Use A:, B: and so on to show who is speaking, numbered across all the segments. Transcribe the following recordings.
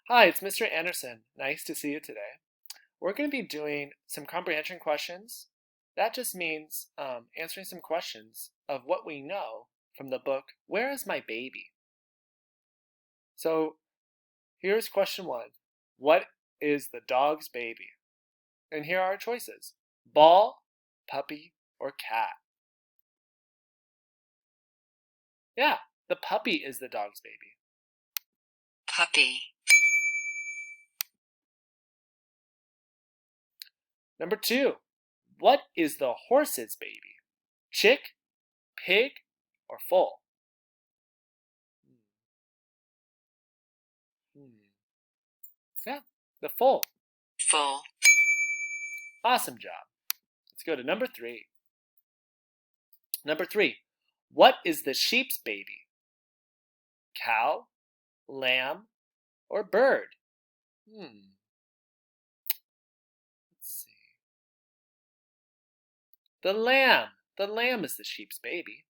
A: Hi, it's Mr. Anderson. Nice to see you today. We're going to be doing some comprehension questions. That just means answering some questions of what we know from the book, Where is My Baby? So here's question one. What is the dog's baby? And here are our choices. Ball, puppy, or cat? Yeah, the puppy is the dog's baby.
B: Puppy.
A: Number two, what is the horse's baby? Chick, pig, or foal? Hmm. Yeah, the foal.
B: Foal.
A: Awesome job. Let's go to number three. Number three, what is the sheep's baby? Cow, lamb, or bird? Let's see. The lamb. The lamb is the sheep's baby.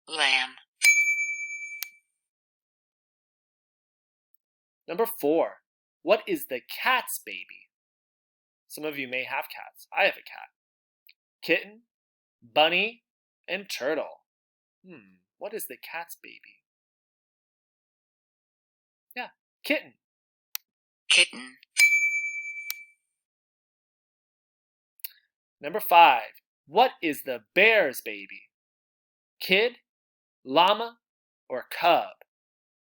B: Lamb.
A: Number four, what is the cat's baby? Some of you may have cats. I have a cat. Kitten, bunny, and turtle. What is the cat's baby? Yeah, kitten.
B: Kitten.
A: Number five, what is the bear's baby? Kid, llama, or cub?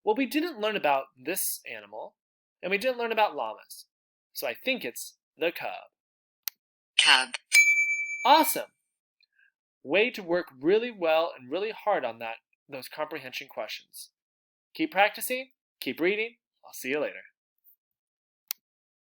A: Well, we didn't learn about this animal, and we didn't learn about llamas. So I think it's the cub.
B: Cub.
A: Awesome! Way to work really well and really hard on those comprehension questions. Keep practicing, keep reading. I'll see you later.